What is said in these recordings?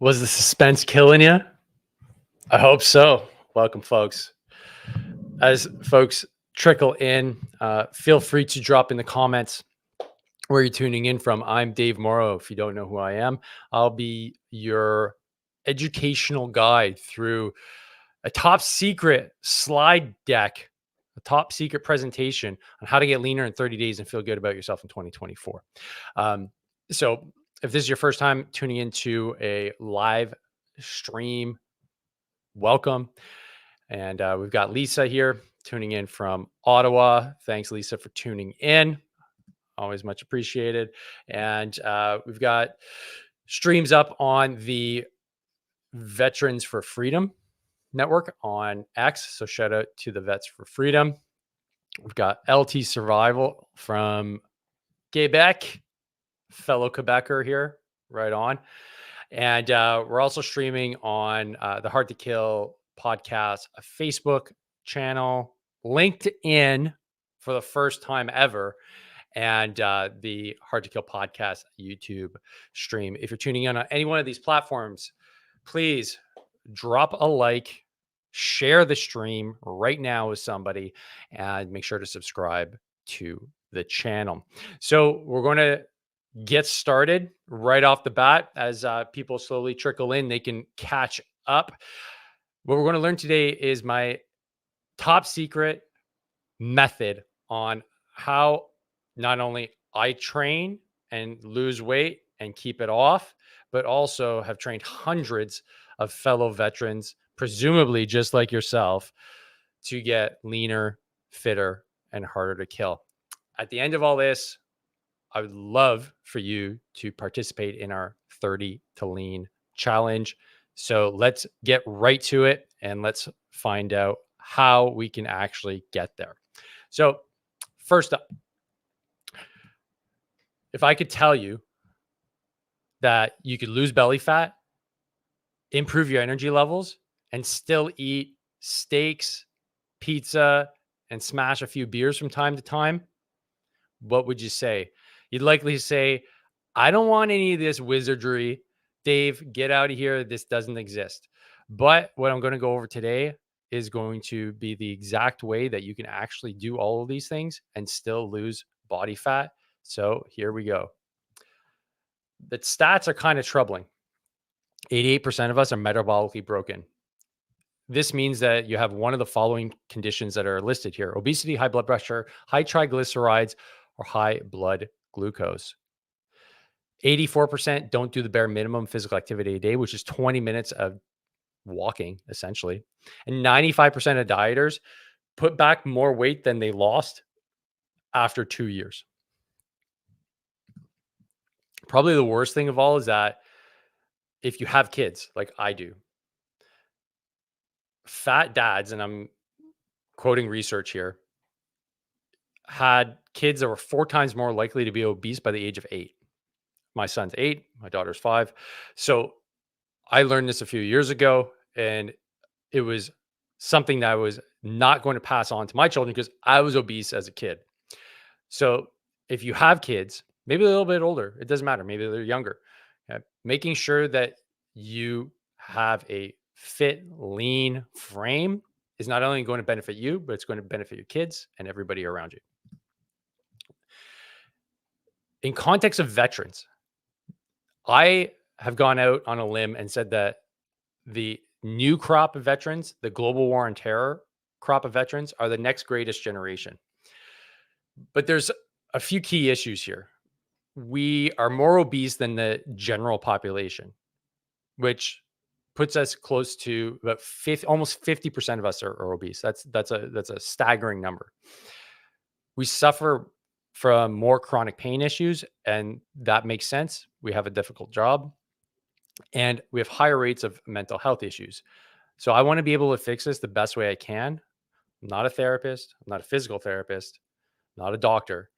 Was the suspense killing you? I hope so. Welcome, folks. As folks trickle in, feel free to drop in the comments where you're tuning in from. I'm Dave Morrow. If you don't know who I am, I'll be your educational guide through a top secret slide deck, a top secret presentation on how to get leaner in 30 days and feel good about yourself in 2024. So if this is your first time tuning into a live stream, welcome. And we've got Lisa here tuning in from Ottawa. Thanks, Lisa, for tuning in. Always much appreciated. And we've got streams up on the Veterans for Freedom Network on X. So shout out to the Vets for Freedom. We've got LT Survival from Quebec, fellow Quebecer here, right on. And we're also streaming on the Hard to Kill podcast, a Facebook channel, LinkedIn for the first time ever, and the Hard to Kill podcast YouTube stream. If you're tuning in on any one of these platforms, please drop a like, share the stream right now with somebody, and make sure to subscribe to the channel. So we're going to get started right off the bat. As people slowly trickle in, they can catch up. What we're going to learn today is my top secret method on how not only I train and lose weight and keep it off, but also have trained hundreds of fellow veterans, presumably just like yourself, to get leaner, fitter, and harder to kill. At the end of all this, I would love for you to participate in our 30 to lean challenge. So let's get right to it and let's find out how we can actually get there. So first up, if I could tell you that you could lose belly fat, improve your energy levels, and still eat steaks, pizza, and smash a few beers from time to time, what would you say? You'd likely say, I don't want any of this wizardry. Dave, get out of here. This doesn't exist. But what I'm going to go over today is going to be the exact way that you can actually do all of these things and still lose body fat. So here we go. The stats are kind of troubling. 88% of us are metabolically broken. This means that you have one of the following conditions that are listed here: obesity, high blood pressure, high triglycerides, or high blood glucose. 84% don't do the bare minimum physical activity a day, which is 20 minutes of walking, essentially. And 95% of dieters put back more weight than they lost after 2 years. Probably the worst thing of all is that if you have kids, like I do, fat dads, and I'm quoting research here, had kids that were 4 times more likely to be obese by the age of 8. My son's 8, my daughter's 5. So I learned this a few years ago, and it was something that I was not going to pass on to my children because I was obese as a kid. So if you have kids, maybe a little bit older, it doesn't matter. Maybe they're younger. Making sure that you have a fit, lean frame is not only going to benefit you, but it's going to benefit your kids and everybody around you. In context of veterans, I have gone out on a limb and said that the new crop of veterans, the global war on terror crop of veterans, are the next greatest generation. But there's a few key issues here. We are more obese than the general population, which puts us close to about almost 50% of us are obese. That's a staggering number. We suffer from more chronic pain issues, and that makes sense. We have a difficult job, and we have higher rates of mental health issues. So I want to be able to fix this the best way I can. I'm not a therapist. I'm not a physical therapist, not a doctor,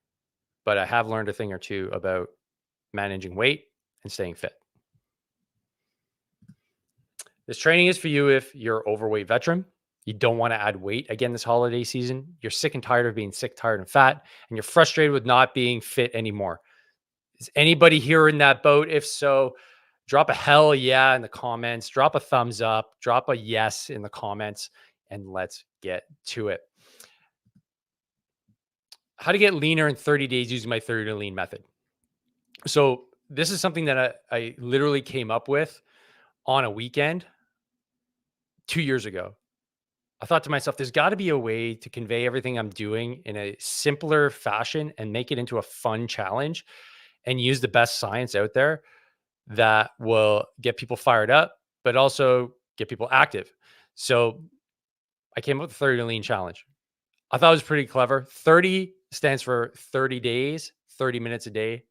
but I have learned a thing or two about managing weight and staying fit. This training is for you if you're an overweight veteran. You don't want to add weight again this holiday season. You're sick and tired of being sick, tired, and fat, and you're frustrated with not being fit anymore. Is anybody here in that boat? If so, Drop a hell yeah in the comments, drop a thumbs up, drop a yes in the comments, and let's get to it. How to get leaner in 30 days using my 30 to lean method. So this is something that I literally came up with on a weekend 2 years ago. I thought to myself, there's got to be a way to convey everything I'm doing in a simpler fashion and make it into a fun challenge and use the best science out there that will get people fired up, but also get people active. So I came up with the 30 to lean challenge. I thought it was pretty clever. 30 stands for 30 days, 30 minutes a day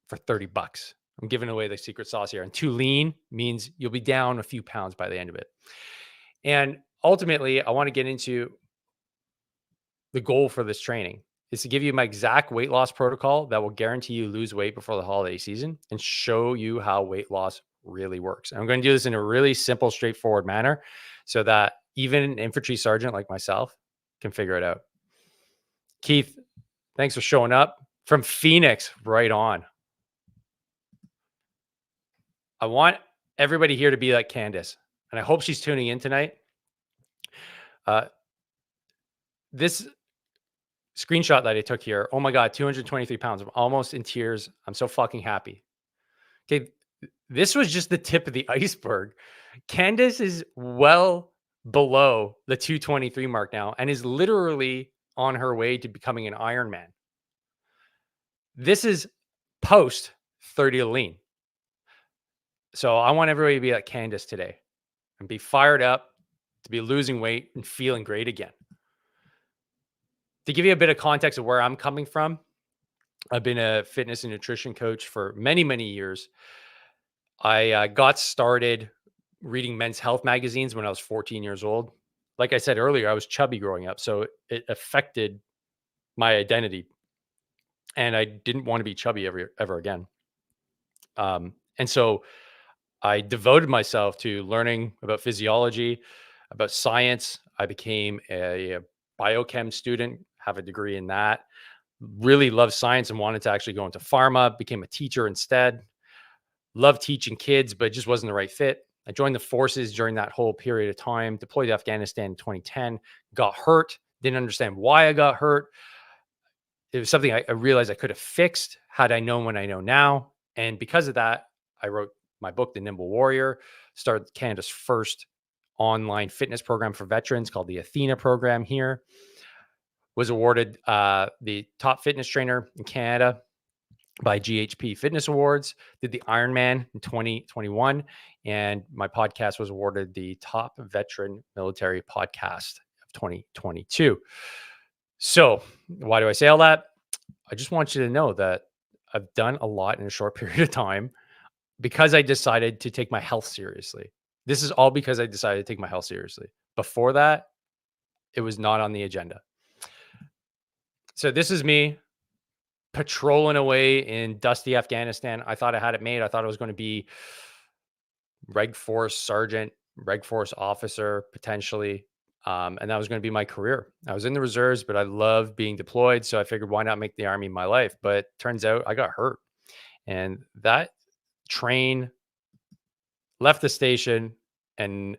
for $30. I'm giving away the secret sauce here. And too lean means you'll be down a few pounds by the end of it. And ultimately, I want to get into the goal for this training is to give you my exact weight loss protocol that will guarantee you lose weight before the holiday season and show you how weight loss really works. And I'm going to do this in a really simple, straightforward manner so that even an infantry sergeant like myself can figure it out. Keith, thanks for showing up from Phoenix. Right on. I want everybody here to be like Candace, and I hope she's tuning in tonight. This screenshot that I took here, oh my God, 223 pounds. I'm almost in tears. I'm so fucking happy. Okay, this was just the tip of the iceberg. Candace is well below the 223 mark now and is literally on her way to becoming an Ironman. This is post 30 to lean. So I want everybody to be like Candace today and be fired up to be losing weight and feeling great again. To give you a bit of context of where I'm coming from, I've been a fitness and nutrition coach for many, many years. I got started reading men's health magazines when I was 14 years old. Like I said earlier, I was chubby growing up, so it affected my identity, and I didn't want to be chubby ever again. And so I devoted myself to learning about physiology, about science. I became a biochem student, have a degree in that. Really loved science and wanted to actually go into pharma. Became a teacher instead. Loved teaching kids, but it just wasn't the right fit. I joined the forces during that whole period of time, deployed to Afghanistan in 2010, got hurt, didn't understand why I got hurt. It was something I realized I could have fixed had I known what I know now. And because of that, I wrote my book, The Nimble Warrior, started Canada's first online fitness program for veterans called the Athena program here, was awarded the top fitness trainer in Canada by GHP Fitness Awards, did the Ironman in 2021, and my podcast was awarded the top veteran military podcast of 2022. So why do I say all that? I just want you to know that I've done a lot in a short period of time because I decided to take my health seriously. This is all because I decided to take my health seriously. Before that, it was not on the agenda. So this is me patrolling away in dusty Afghanistan. I thought I had it made. I thought I was going to be Reg Force sergeant, Reg Force officer, potentially. And that was going to be my career. I was in the reserves, but I love being deployed. So I figured, why not make the Army my life? But turns out I got hurt. And that train left the station and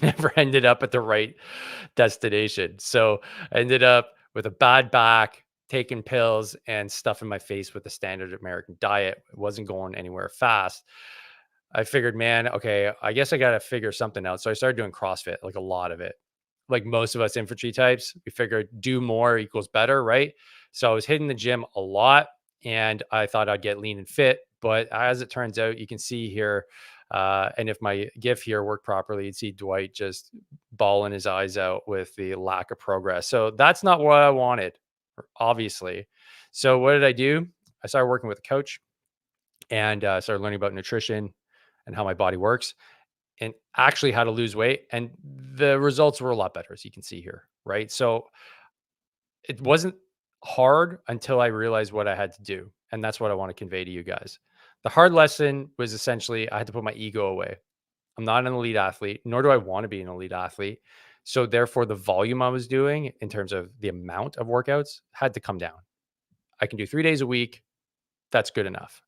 never ended up at the right destination. So I ended up with a bad back, taking pills and stuff in my face with the standard American diet. It wasn't going anywhere fast. I figured, man, okay, I guess I got to figure something out. So I started doing CrossFit, like a lot of it. Like most of us infantry types, we figured do more equals better, right? So I was hitting the gym a lot and I thought I'd get lean and fit. But as it turns out, you can see here, and if my GIF here worked properly, you'd see Dwight just bawling his eyes out with the lack of progress. So that's not what I wanted, obviously. So what did I do? I started working with a coach and started learning about nutrition and how my body works and actually how to lose weight. And the results were a lot better, as you can see here, right? So it wasn't hard until I realized what I had to do. And that's what I want to convey to you guys. The hard lesson was essentially I had to put my ego away. I'm not an elite athlete, nor do I want to be an elite athlete. So therefore, the volume I was doing in terms of the amount of workouts had to come down. I can do 3 days a week. That's good enough.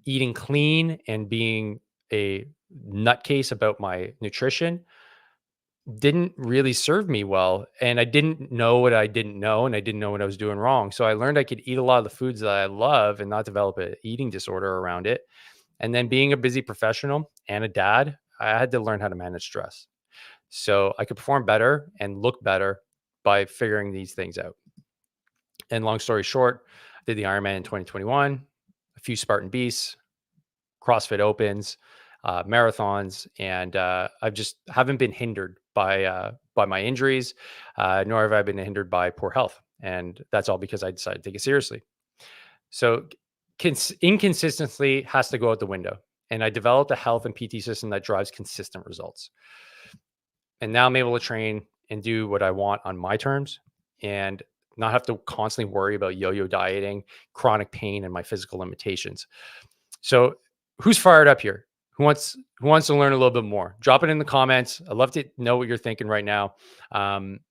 eating clean and being a nutcase about my nutrition didn't really serve me well. And I didn't know what I didn't know, and I didn't know what I was doing wrong. So I learned I could eat a lot of the foods that I love and not develop an eating disorder around it. And then being a busy professional and a dad, I had to learn how to manage stress. So I could perform better and look better by figuring these things out. And long story short, I did the Ironman in 2021, a few Spartan Beasts, CrossFit Opens, marathons, and I've just haven't been hindered by my injuries, nor have I been hindered by poor health, and that's all because I decided to take it seriously. So, inconsistency has to go out the window, and I developed a health and PT system that drives consistent results. And now I'm able to train and do what I want on my terms, and not have to constantly worry about yo-yo dieting, chronic pain, and my physical limitations. So, who's fired up here? Who wants to learn a little bit more? Drop it in the comments. I'd love to know what you're thinking right now. Um,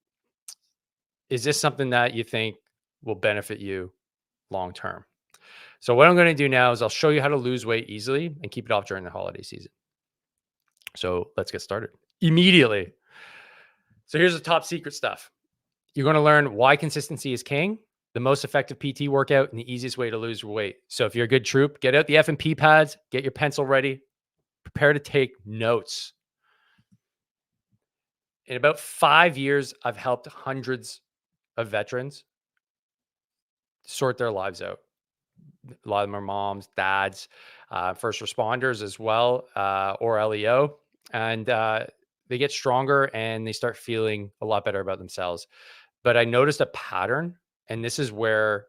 is this something that you think will benefit you long term? So, what I'm going to do now is I'll show you how to lose weight easily and keep it off during the holiday season. So, let's get started immediately. So, here's the top secret stuff. You're going to learn why consistency is king, the most effective PT workout, and the easiest way to lose weight. So, if you're a good troop, get out the F&P pads, get your pencil ready, prepare to take notes. In about 5 years, I've helped hundreds of veterans sort their lives out. A lot of them are moms, dads, first responders as well, or LEO. And they get stronger and they start feeling a lot better about themselves. But I noticed a pattern, and this is where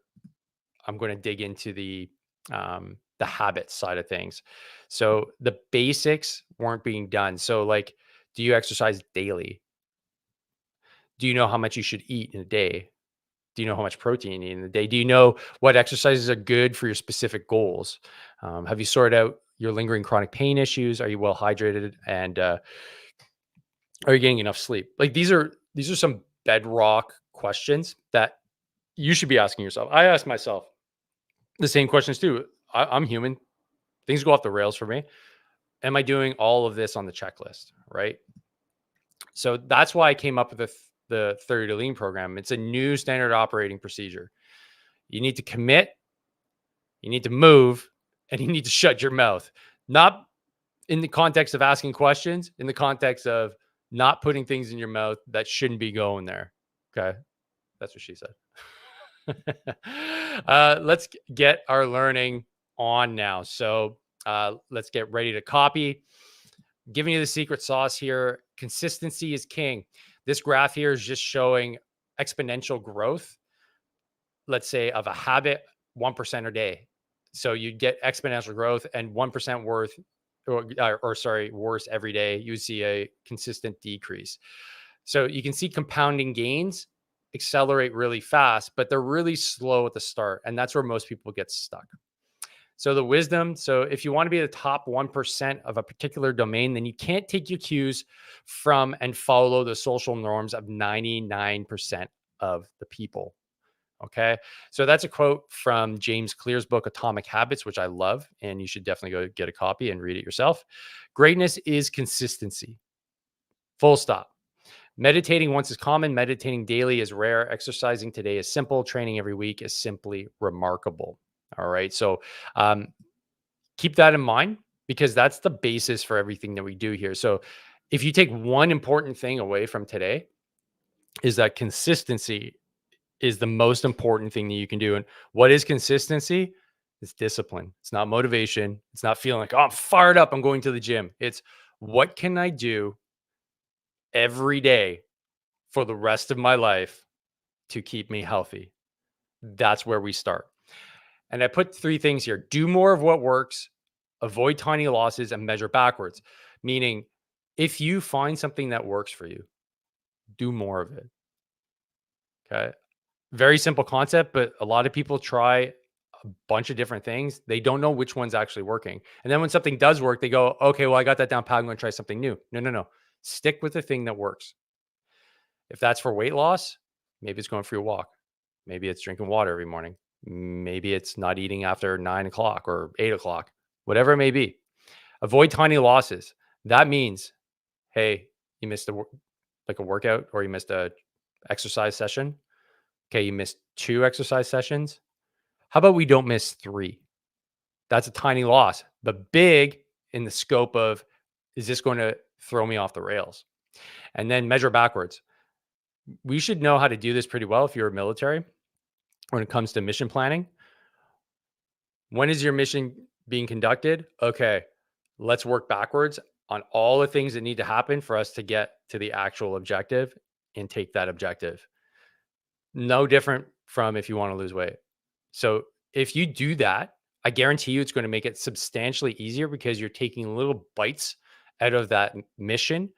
I'm going to dig into the habits side of things. So the basics weren't being done. So like, do you exercise daily? Do you know how much you should eat in a day? Do you know how much protein you need in a day? Do you know what exercises are good for your specific goals? Have you sorted out your lingering chronic pain issues? Are you well hydrated? And are you getting enough sleep? Like these are some bedrock questions that you should be asking yourself. I ask myself the same questions too. I'm human. Things go off the rails for me. Am I doing all of this on the checklist? Right. So that's why I came up with the 30 to lean program. It's a new standard operating procedure. You need to commit, you need to move, and you need to shut your mouth. Not in the context of asking questions, in the context of not putting things in your mouth that shouldn't be going there. Okay. That's what she said. Let's get our learning on now. So let's get ready to copy. Giving you the secret sauce here. Consistency is king. This graph here is just showing exponential growth, let's say, of a habit 1% a day. So you get exponential growth and 1% worse every day. You see a consistent decrease. So you can see compounding gains accelerate really fast, but they're really slow at the start. And that's where most people get stuck. So the wisdom, so if you want to be the top 1% of a particular domain, then you can't take your cues from and follow the social norms of 99% of the people. Okay. So that's a quote from James Clear's book, Atomic Habits, which I love. And you should definitely go get a copy and read it yourself. Greatness is consistency. Full stop. Meditating once is common. Meditating daily is rare. Exercising today is simple. Training every week is simply remarkable. All right. So keep that in mind because that's the basis for everything that we do here. So if you take one important thing away from today, is that consistency is the most important thing that you can do. And what is consistency? It's discipline. It's not motivation. It's not feeling like, oh, I'm fired up, I'm going to the gym. It's what can I do every day for the rest of my life to keep me healthy? That's where we start. And I put 3 things here. Do more of what works, avoid tiny losses, and measure backwards. Meaning, if you find something that works for you, do more of it. Okay. Very simple concept, but a lot of people try a bunch of different things. They don't know which one's actually working. And then when something does work, they go, okay, well, I got that down pat. I'm going to try something new. No, no, no. Stick with the thing that works. If that's for weight loss, maybe it's going for your walk. Maybe it's drinking water every morning. Maybe it's not eating after 9 o'clock or 8 o'clock. whatever it may be. Avoid tiny losses. That means, hey, you missed like a workout, or you missed a exercise session. Okay, you missed 2 exercise sessions. How about we don't miss 3? That's a tiny loss, but big in the scope of, is this going to throw me off the rails? And then measure backwards. We should know how to do this pretty well if you're military when it comes to mission planning. When is your mission being conducted? Okay, let's work backwards on all the things that need to happen for us to get to the actual objective and take that objective. No different from if you want to lose weight. So if you do that, I guarantee you it's going to make it substantially easier, because you're taking little bites out of that mission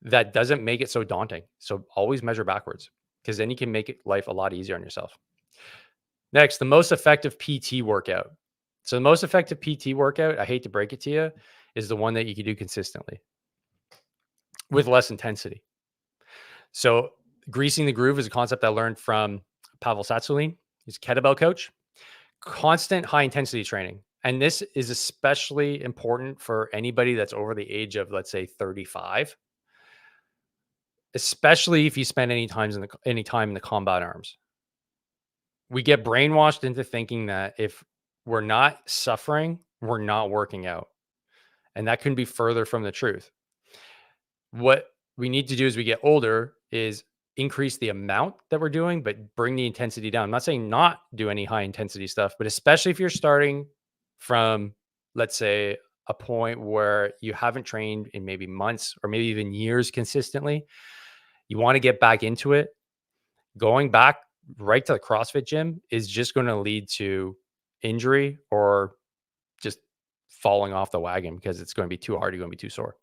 that doesn't make it so daunting. So always measure backwards, because then you can make life a lot easier on yourself. Next, the most effective PT workout. So the most effective PT workout, I hate to break it to you, is the one that you can do consistently with less intensity. So greasing the groove is a concept I learned from Pavel Satsulin. He's a kettlebell coach. Constant high intensity training. And this is especially important for anybody that's over the age of, let's say, 35, especially if you spend any time in the combat arms. We get brainwashed into thinking that if we're not suffering, we're not working out. And that couldn't be further from the truth. What we need to do as we get older is increase the amount that we're doing, but bring the intensity down. I'm not saying not do any high intensity stuff, but especially if you're starting from, let's say, a point where you haven't trained in maybe months or maybe even years consistently, you want to get back into it. Going back right to the CrossFit gym is just going to lead to injury or just falling off the wagon, because it's going to be too hard. You're going to be too sore.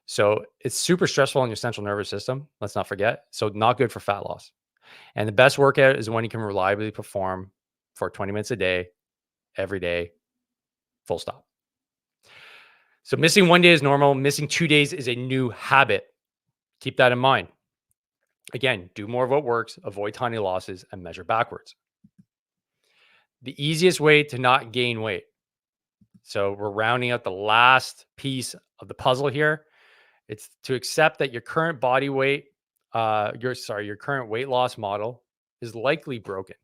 So it's super stressful on your central nervous system. Let's not forget. So not good for fat loss. And the best workout is when you can reliably perform for 20 minutes a day, every day, full stop. So missing 1 day is normal. Missing 2 days is a new habit. Keep that in mind. Again, do more of what works, avoid tiny losses, and measure backwards. The easiest way to not gain weight. So we're rounding out the last piece of the puzzle here. It's to accept that your current body weight, your current weight loss model is likely broken.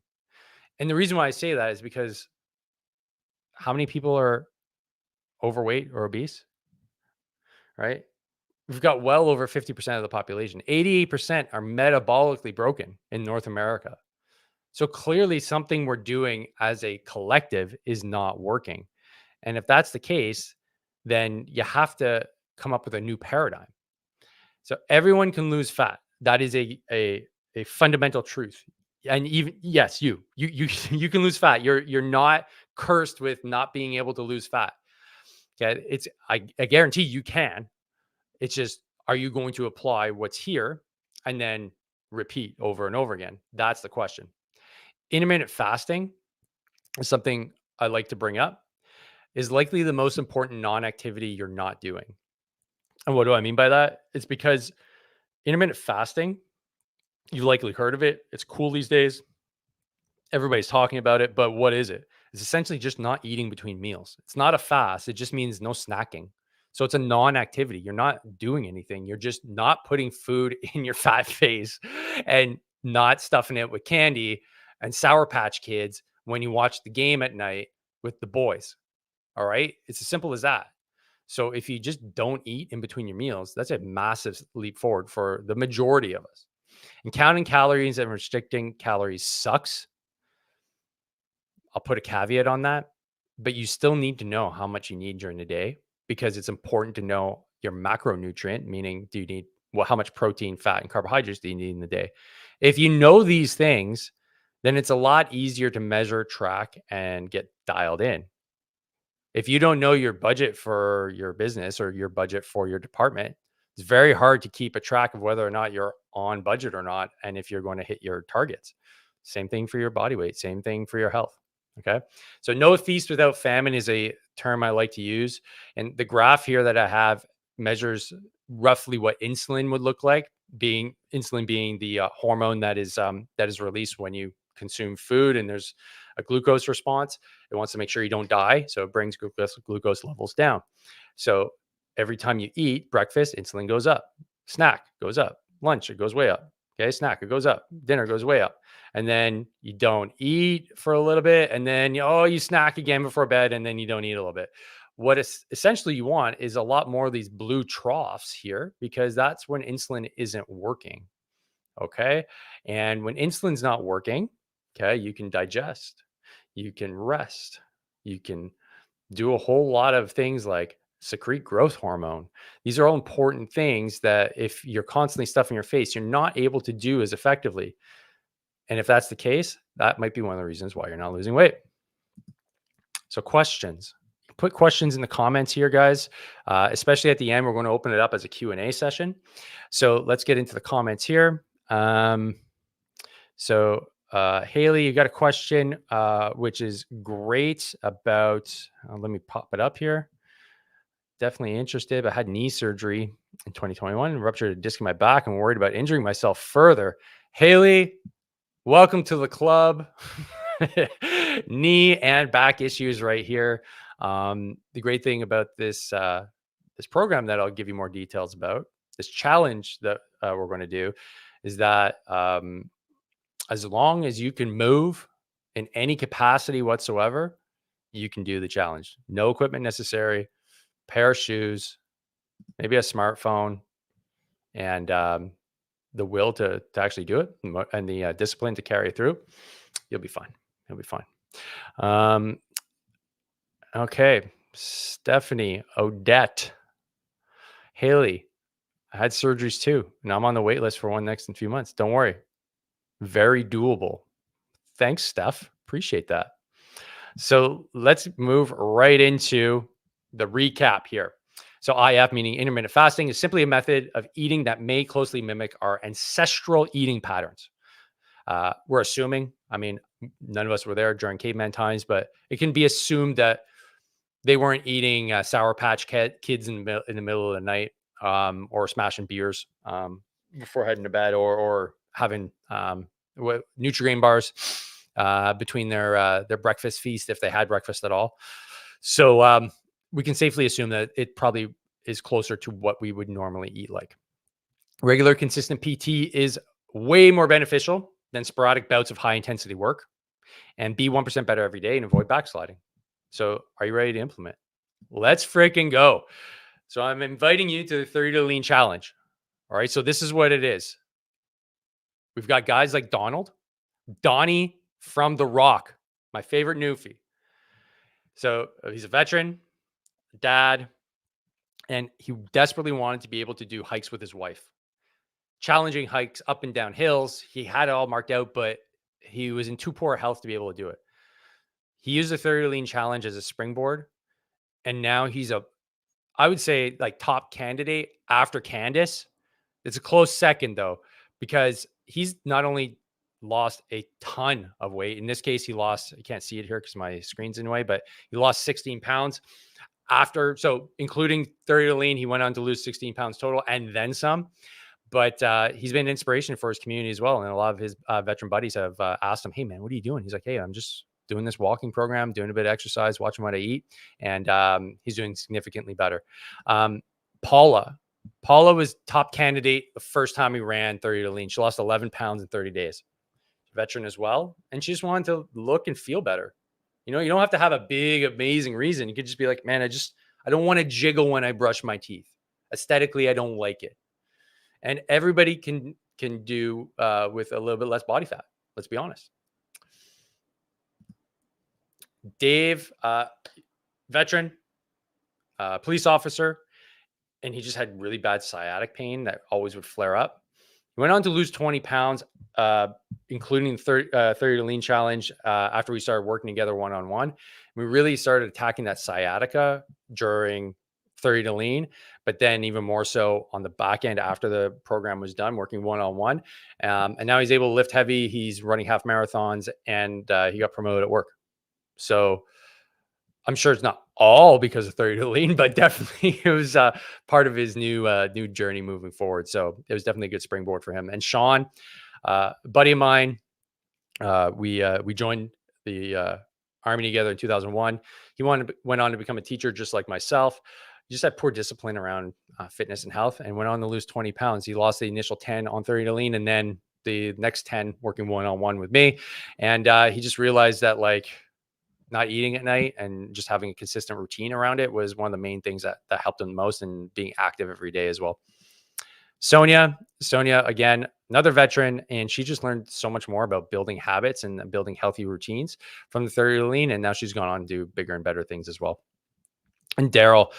And the reason why I say that is because how many people are overweight or obese, right? We've got well over 50% of the population. 88% are metabolically broken in North America. So clearly something we're doing as a collective is not working. And if that's the case, then you have to come up with a new paradigm. So everyone can lose fat. That is a fundamental truth. And even, yes, you you can lose fat. You're not cursed with not being able to lose fat. Okay, I guarantee you can. It's just, are you going to apply what's here and then repeat over and over again? That's the question. Intermittent fasting is something I like to bring up. Is likely the most important non-activity you're not doing. And what do I mean by that? It's because intermittent fasting, you've likely heard of it. It's cool these days. Everybody's talking about it, but what is it? It's essentially just not eating between meals. It's not a fast. It just means no snacking. So it's a non-activity. You're not doing anything. You're just not putting food in your fat face and not stuffing it with candy and Sour Patch Kids when you watch the game at night with the boys. All right? It's as simple as that. So if you just don't eat in between your meals, that's a massive leap forward for the majority of us. And counting calories and restricting calories sucks. I'll put a caveat on that, but you still need to know how much you need during the day, because it's important to know your macronutrient, meaning do you need, well, how much protein, fat, and carbohydrates do you need in the day? If you know these things, then it's a lot easier to measure, track, and get dialed in. If you don't know your budget for your business or your budget for your department, it's very hard to keep a track of whether or not you're on budget or not, and if you're going to hit your targets. Same thing for your body weight, same thing for your health. Okay. So no feast without famine is a term I like to use. And the graph here that I have measures roughly what insulin would look like, being insulin being the hormone that is released when you consume food and there's a glucose response, it wants to make sure you don't die. So it brings glucose levels down. So every time you eat breakfast, insulin goes up, snack goes up, lunch, it goes way up. Okay, snack, it goes up, dinner goes way up. And then you don't eat for a little bit. And then, you snack again before bed. And then you don't eat a little bit. What is essentially you want is a lot more of these blue troughs here, because that's when insulin isn't working. Okay. And when insulin's not working, okay, you can digest, you can rest, you can do a whole lot of things like secrete growth hormone. These are all important things that if you're constantly stuffing your face, you're not able to do as effectively. And if that's the case, that might be one of the reasons why you're not losing weight. So questions. Put questions in the comments here, guys. Especially at the end, we're going to open it up as a Q&A session. So let's get into the comments here. Haley, you got a question, which is great about, let me pop it up here. Definitely interested. I had knee surgery in 2021 and ruptured a disc in my back. I'm worried about injuring myself further. Haley, welcome to the club. Knee and back issues right here. The great thing about this program that I'll give you more details about, this challenge that we're going to do, is that as long as you can move in any capacity whatsoever, you can do the challenge. No equipment necessary, pair of shoes, maybe a smartphone, and the will to actually do it and the discipline to carry it through. You'll be fine. You'll be fine. Okay. Stephanie, Odette, Haley, I had surgeries too, and I'm on the wait list for one next in a few months. Don't worry. Very doable. Thanks, Steph. Appreciate that. So let's move right into the recap here. So IF, meaning intermittent fasting, is simply a method of eating that may closely mimic our ancestral eating patterns. We're assuming, none of us were there during caveman times, but it can be assumed that they weren't eating Sour Patch Kids in the middle of the night, or smashing beers before heading to bed, or having Nutri-Grain bars between their breakfast feast, if they had breakfast at all. So we can safely assume that it probably is closer to what we would normally eat like. Regular, consistent PT is way more beneficial than sporadic bouts of high intensity work, and be 1% better every day and avoid backsliding. So are you ready to implement? Let's freaking go. So I'm inviting you to the 30 to lean challenge. All right. So this is what it is. We've got guys like Donnie from The Rock, my favorite newfie. So he's a veteran, dad, and he desperately wanted to be able to do hikes with his wife. Challenging hikes up and down hills. He had it all marked out, but he was in too poor health to be able to do it. He used the 30 lean challenge as a springboard. And now he's I would say, like, top candidate after Candace. It's a close second though, because he's not only lost a ton of weight. In this case, he lost, I can't see it here because my screen's in the way, but he lost 16 pounds after. So including 30 to lean, he went on to lose 16 pounds total and then some. But he's been an inspiration for his community as well. And a lot of his veteran buddies have asked him, hey, man, what are you doing? He's like, hey, I'm just doing this walking program, doing a bit of exercise, watching what I eat. And he's doing significantly better. Paula was top candidate the first time he ran 30 to lean. She lost 11 pounds in 30 days. Veteran as well. And she just wanted to look and feel better. You don't have to have a big, amazing reason. You could just be like, man, I don't want to jiggle when I brush my teeth. Aesthetically, I don't like it. And everybody can do with a little bit less body fat. Let's be honest. Dave, veteran, police officer, and he just had really bad sciatic pain that always would flare up. He went on to lose 20 pounds, including 30 to lean challenge after we started working together one-on-one. We really started attacking that sciatica during 30 to lean, but then even more so on the back end after the program was done, working one-on-one. And now he's able to lift heavy. He's running half marathons, and he got promoted at work. So I'm sure it's not all because of 30 to lean, but definitely it was part of his new journey moving forward. So it was definitely a good springboard for him. And Sean, a buddy of mine, We joined the army together in 2001. He went on to become a teacher just like myself. He just had poor discipline around fitness and health, and went on to lose 20 pounds. He lost the initial 10 on 30 to lean, and then the next 10 working one-on-one with me. And he just realized that, like, not eating at night and just having a consistent routine around it was one of the main things that helped him the most, and being active every day as well. Sonia, again, another veteran, and she just learned so much more about building habits and building healthy routines from the 30 to lean. And now she's gone on to do bigger and better things as well. And Daryl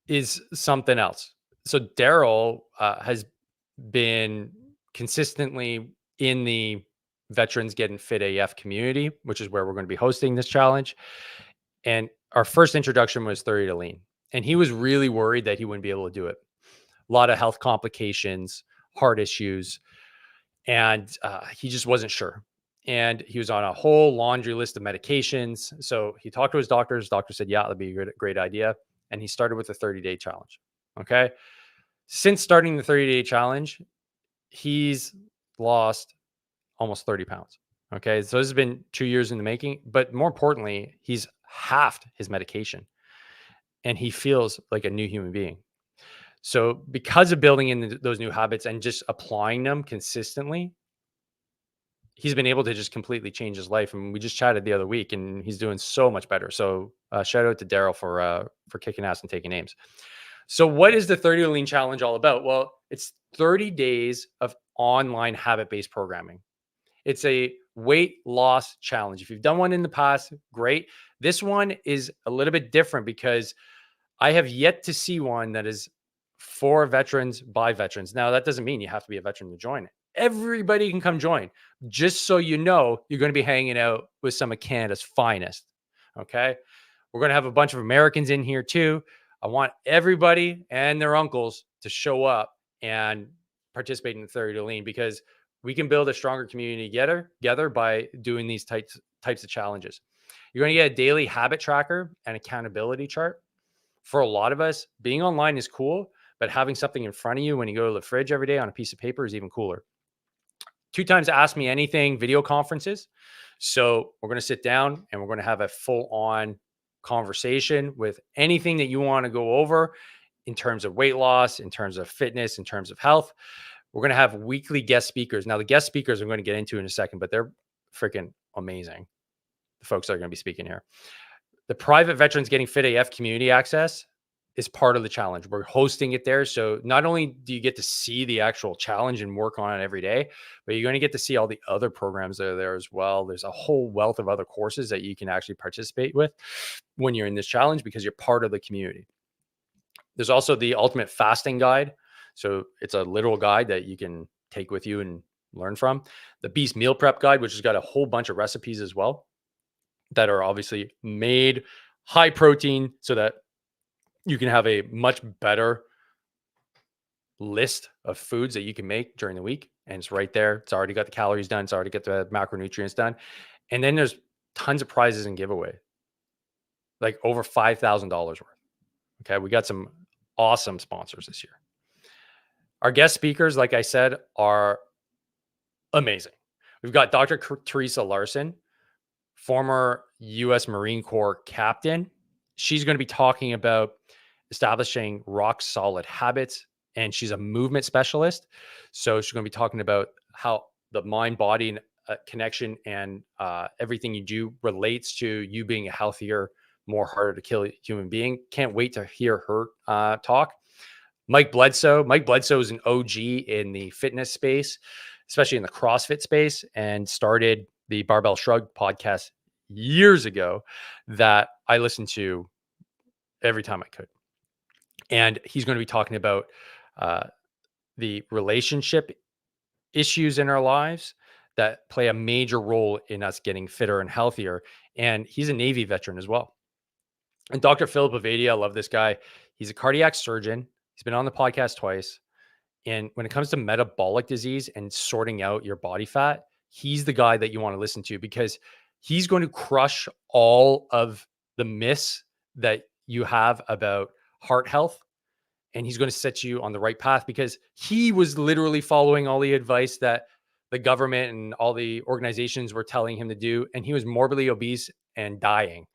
is something else. So Daryl has been consistently in the Veterans Getting Fit AF community, which is where we're going to be hosting this challenge. And our first introduction was 30 to lean. And he was really worried that he wouldn't be able to do it. A lot of health complications, heart issues, and he just wasn't sure. And he was on a whole laundry list of medications. So he talked to his doctor. His doctor said, yeah, that'd be a great idea. And he started with a 30-day challenge. Okay. Since starting the 30-day challenge, he's lost almost 30 pounds. Okay. So this has been 2 years in the making. But more importantly, he's halved his medication and he feels like a new human being. So because of building in those new habits and just applying them consistently, he's been able to just completely change his life. And we just chatted the other week, and he's doing so much better. So shout out to Daryl for kicking ass and taking names. So what is the 30 to lean challenge all about? Well, it's 30 days of online habit-based programming. It's a weight loss challenge. If you've done one in the past, great. This one is a little bit different because I have yet to see one that is for veterans by veterans. Now, that doesn't mean you have to be a veteran to join it. Everybody can come join. Just so you know, you're going to be hanging out with some of Canada's finest. Okay. We're going to have a bunch of Americans in here too. I want everybody and their uncles to show up and participate in the 30 to lean, because we can build a stronger community together by doing these types of challenges. You're going to get a daily habit tracker and accountability chart. For a lot of us, being online is cool, but having something in front of you when you go to the fridge every day on a piece of paper is even cooler. 2 times Ask Me Anything video conferences. So we're going to sit down and we're going to have a full-on conversation with anything that you want to go over in terms of weight loss, in terms of fitness, in terms of health. We're going to have weekly guest speakers. Now, the guest speakers I'm going to get into in a second, but they're freaking amazing, the folks that are going to be speaking here. The private Veterans Getting Fit AF community access is part of the challenge. We're hosting it there. So not only do you get to see the actual challenge and work on it every day, but you're going to get to see all the other programs that are there as well. There's a whole wealth of other courses that you can actually participate with when you're in this challenge, because you're part of the community. There's also the ultimate fasting guide. So it's a literal guide that you can take with you and learn from. The Beast Meal Prep Guide, which has got a whole bunch of recipes as well that are obviously made high protein so that you can have a much better list of foods that you can make during the week. And it's right there. It's already got the calories done. It's already got the macronutrients done. And then there's tons of prizes and giveaway, like over $5,000 worth. Okay. We got some awesome sponsors this year. Our guest speakers, like I said, are amazing. We've got Dr. Teresa Larson, former U.S. Marine Corps captain. She's going to be talking about establishing rock solid habits, and she's a movement specialist. So she's going to be talking about how the mind body connection and everything you do relates to you being a healthier, more harder to kill human being. Can't wait to hear her talk. Mike Bledsoe is an OG in the fitness space, especially in the CrossFit space, and started the Barbell Shrug podcast years ago that I listened to every time I could. And he's going to be talking about the relationship issues in our lives that play a major role in us getting fitter and healthier. And he's a Navy veteran as well. And Dr. Philip Avadia, I love this guy. He's a cardiac surgeon. He's been on the podcast twice. And when it comes to metabolic disease and sorting out your body fat, he's the guy that you want to listen to, because he's going to crush all of the myths that you have about heart health. And he's going to set you on the right path, because he was literally following all the advice that the government and all the organizations were telling him to do. And he was morbidly obese and dying.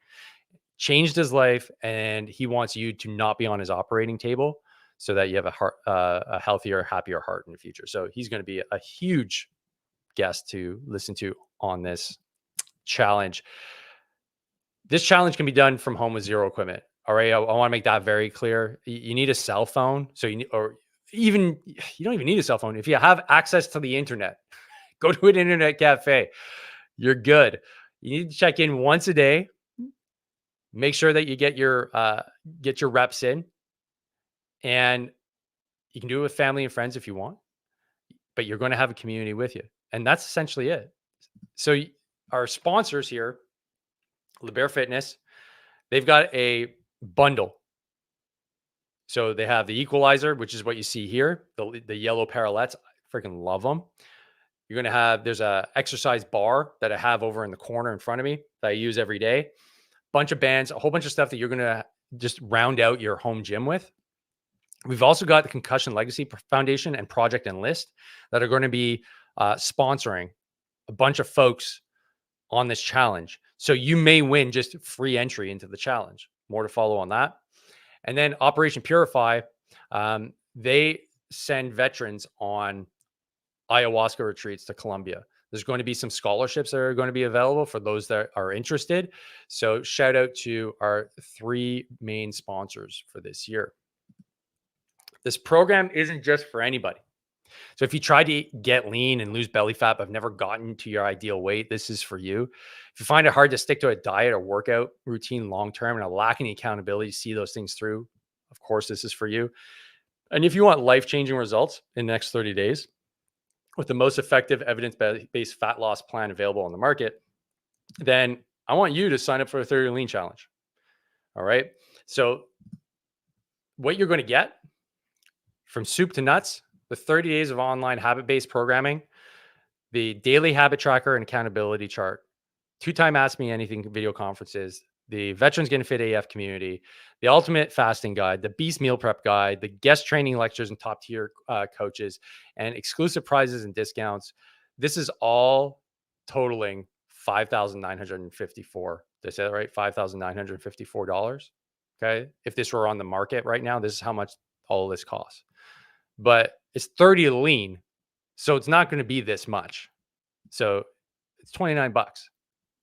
Changed his life, and he wants you to not be on his operating table so that you have a healthier, happier heart in the future. So he's going to be a huge guest to listen to on this challenge. This challenge can be done from home with zero equipment. All right. I want to make that very clear. You need a cell phone. So you need, or even, you don't even need a cell phone. If you have access to the internet, go to an internet cafe. You're good. You need to check in once a day. Make sure that you get your reps in, and you can do it with family and friends if you want, but you're going to have a community with you. And that's essentially it. So our sponsors here, LeBear Fitness, they've got a bundle. So they have the equalizer, which is what you see here, the yellow parallettes. I freaking love them. You're going to have, there's a exercise bar that I have over in the corner in front of me that I use every day. Bunch of bands, a whole bunch of stuff that you're going to just round out your home gym with. We've also got the Concussion Legacy Foundation and Project Enlist that are going to be sponsoring a bunch of folks on this challenge. So you may win just free entry into the challenge. More to follow on that. And then Operation Purify, they send veterans on ayahuasca retreats to Colombia. There's going to be some scholarships that are going to be available for those that are interested. So shout out to our 3 main sponsors for this year. This program isn't just for anybody. So if you try to get lean and lose belly fat, but have never gotten to your ideal weight, this is for you. If you find it hard to stick to a diet or workout routine long-term and are lacking the accountability to see those things through, of course, this is for you. And if you want life-changing results in the next 30 days with the most effective evidence-based fat loss plan available on the market, then I want you to sign up for a 30 Lean Challenge. All right. So what you're going to get from soup to nuts, the 30 days of online habit-based programming, the daily habit tracker and accountability chart, 2-time Ask Me Anything video conferences, the Veterans Getting Fit AF community, the ultimate fasting guide, the beast meal prep guide, the guest training lectures and top tier coaches, and exclusive prizes and discounts. This is all totaling $5,954. Did I say that right? $5,954. Okay. If this were on the market right now, this is how much all of this costs. But it's 30 lean. So it's not going to be this much. So it's $29.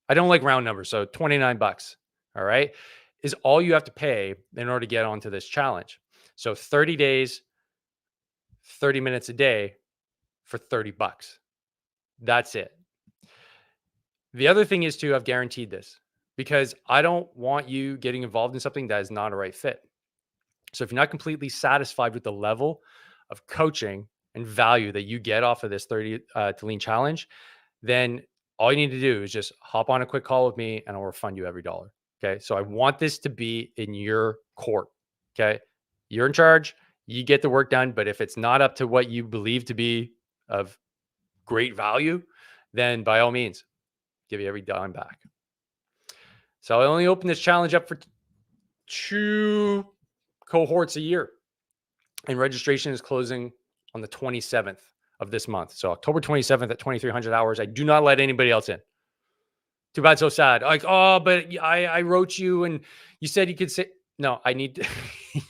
I don't like round numbers. So $29. All right. Is all you have to pay in order to get onto this challenge. So 30 days, 30 minutes a day for $30. That's it. The other thing is to have guaranteed this, because I don't want you getting involved in something that is not a right fit. So if you're not completely satisfied with the level of coaching and value that you get off of this 30 to Lean challenge, then all you need to do is just hop on a quick call with me and I'll refund you every dollar. Okay. So I want this to be in your court. Okay. You're in charge. You get the work done. But if it's not up to what you believe to be of great value, then by all means, give you every dime back. So I only open this challenge up for 2 cohorts a year. And registration is closing on the 27th of this month. So October 27th at 2300 hours. I do not let anybody else in. Too bad, so sad. Like, oh, but I wrote you and you said you could say, no, I need to,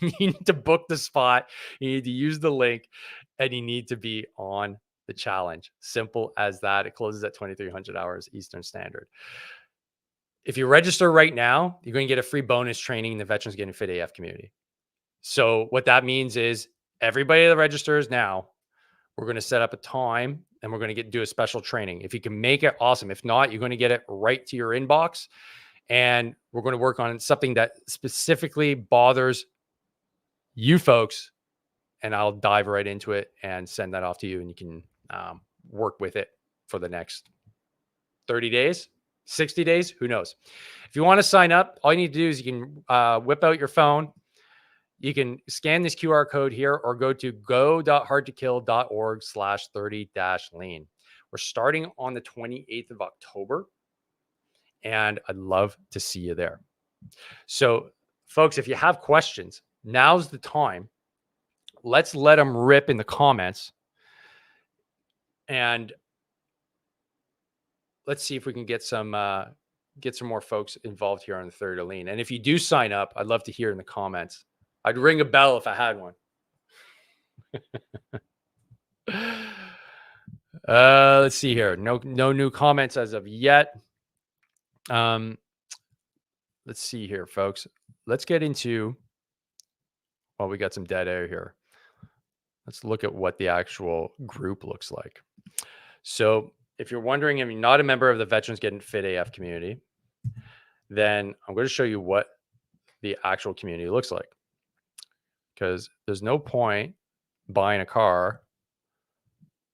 you need to book the spot. You need to use the link and you need to be on the challenge. Simple as that. It closes at 2300 hours Eastern Standard. If you register right now, you're going to get a free bonus training in the Veterans Getting Fit AF community. So what that means is everybody that registers now, we're going to set up a time and we're going to do a special training. If you can make it, awesome. If not, you're going to get it right to your inbox. And we're going to work on something that specifically bothers you folks. And I'll dive right into it and send that off to you. And you can work with it for the next 30 days, 60 days, who knows? If you want to sign up, all you need to do is you can whip out your phone. You can scan this QR code here or go to go.hardtokill.org/30-lean. We're starting on the 28th of October, and I'd love to see you there. So, folks, if you have questions, now's the time. Let's let them rip in the comments. And let's see if we can get some more folks involved here on the 30 to lean. And if you do sign up, I'd love to hear in the comments. I'd ring a bell if I had one. Let's see here. No new comments as of yet. Let's see here, folks. Let's get into, well, we got some dead air here. Let's look at what the actual group looks like. So if you're wondering if you're not a member of the Veterans Getting Fit AF community, then I'm going to show you what the actual community looks like. Because there's no point buying a car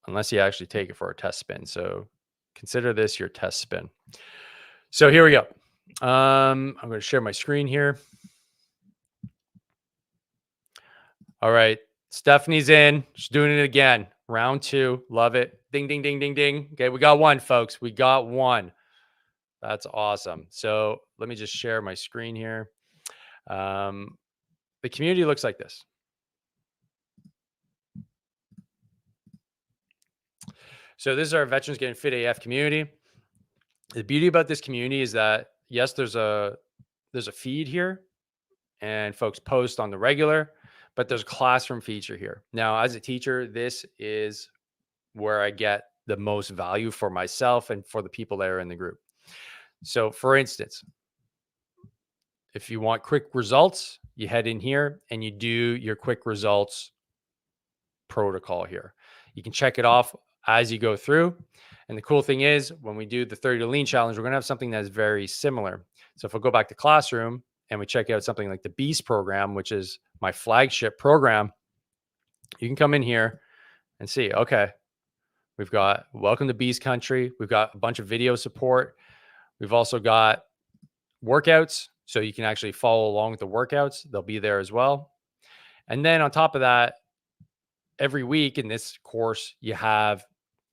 unless you actually take it for a test spin. So consider this your test spin. So here we go. I'm going to share my screen here. All right. Stephanie's in. She's doing it again. Round 2. Love it. Ding, ding, ding, ding, ding. Okay. We got one, folks. We got one. That's awesome. So let me just share my screen here. The community looks like this. So this is our Veterans Getting Fit AF community. The beauty about this community is that, yes, there's a feed here and folks post on the regular, but there's a classroom feature here. Now, as a teacher, this is where I get the most value for myself and for the people that are in the group. So for instance, if you want quick results, you head in here and you do your quick results protocol here. You can check it off as you go through. And the cool thing is when we do the 30 to lean challenge, we're going to have something that's very similar. So if we go back to classroom and we check out something like the Beast program, which is my flagship program, you can come in here and see, okay, we've got welcome to Beast country. We've got a bunch of video support. We've also got workouts. So you can actually follow along with the workouts. They'll be there as well. And then on top of that, every week in this course, you have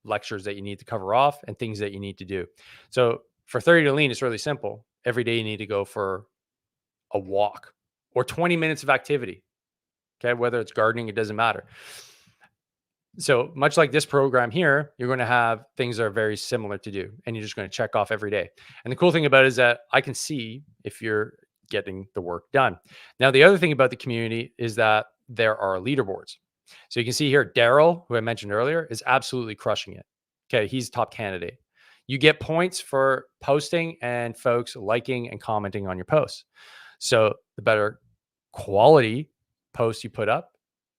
lectures that you need to cover off and things that you need to do. So for 30 to lean, it's really simple. Every day you need to go for a walk or 20 minutes of activity. Okay. Whether it's gardening, it doesn't matter. So much like this program here, you're going to have things that are very similar to do, and you're just going to check off every day. And the cool thing about it is that I can see if you're getting the work done. Now, the other thing about the community is that there are leaderboards. So you can see here, Daryl, who I mentioned earlier, is absolutely crushing it. Okay. He's top candidate. You get points for posting and folks liking and commenting on your posts. So the better quality posts you put up,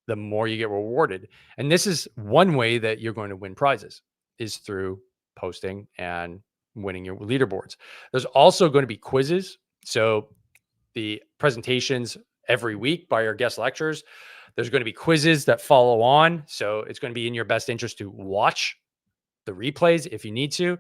the more you get rewarded. And this is one way that you're going to win prizes, is through posting and winning your leaderboards. There's also going to be quizzes. So the presentations every week by our guest lecturers, there's going to be quizzes that follow on. So it's going to be in your best interest to watch the replays if you need to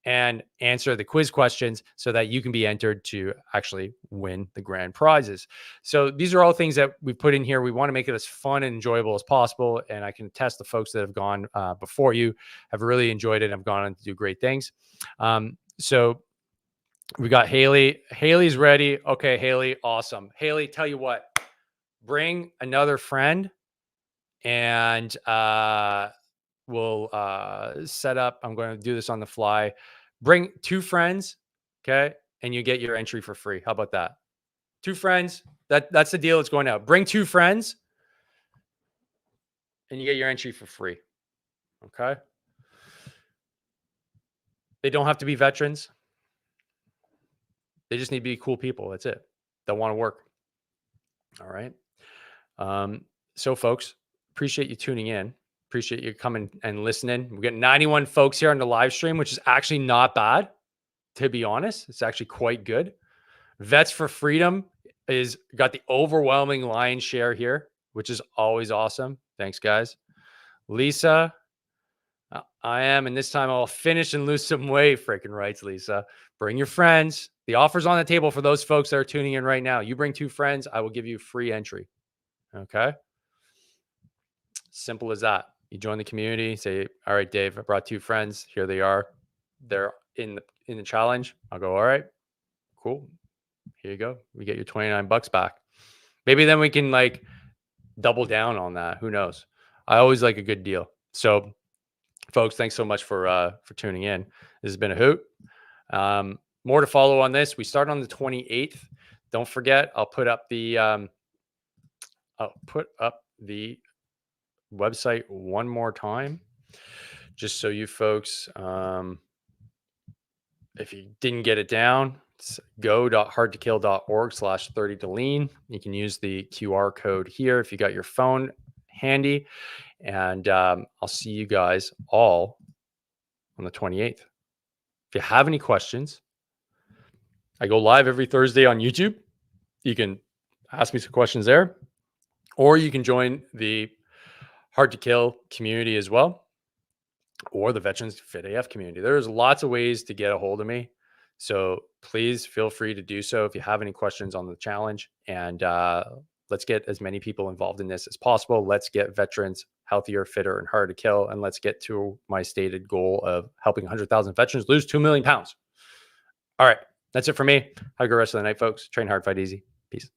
and answer the quiz questions so that you can be entered to actually win the grand prizes. So these are all things that we put in here. We want to make it as fun and enjoyable as possible. And I can attest the folks that have gone before you have really enjoyed it and have gone on to do great things. So we got Haley. Haley's ready. Okay, Haley, awesome. Haley, tell you what, bring another friend and we'll set up. I'm going to do this on the fly. Bring 2 friends, okay, and you get your entry for free. How about that? 2 friends. That's the deal that's going out. Bring 2 friends, and you get your entry for free. Okay. They don't have to be veterans. They just need to be cool people. That's it. That want to work. All right. So, folks, appreciate you tuning in. Appreciate you coming and listening. We got 91 folks here on the live stream, which is actually not bad, to be honest. It's actually quite good. Vets for Freedom is got the overwhelming lion's share here, which is always awesome. Thanks, guys. Lisa, I am, and this time I'll finish and lose some weight. Freaking rights, Lisa. Bring your friends. The offer's on the table for those folks that are tuning in right now. You bring 2 friends, I will give you free entry. Okay. Simple as that. You join the community, say, all right, Dave, I brought 2 friends. Here they are. They're in the challenge. I'll go, all right, cool. Here you go. We get your $29 back. Maybe then we can like double down on that. Who knows? I always like a good deal. So folks, thanks so much for tuning in. This has been a hoot. More to follow on this. We start on the 28th. Don't forget, I'll put up the website one more time, just so you folks, if you didn't get it down, it's go.hardtokill.org/30 to lean. You can use the QR code here if you got your phone handy. And I'll see you guys all on the 28th. If you have any questions, I go live every Thursday on YouTube. You can ask me some questions there, or you can join the Hard to Kill community as well, or the Veterans Fit AF community. There's lots of ways to get a hold of me. So please feel free to do so if you have any questions on the challenge. And let's get as many people involved in this as possible. Let's get veterans healthier, fitter, and harder to kill. And let's get to my stated goal of helping 100,000 veterans lose 2 million pounds. All right. That's it for me. Have a good rest of the night, folks. Train hard, fight easy. Peace.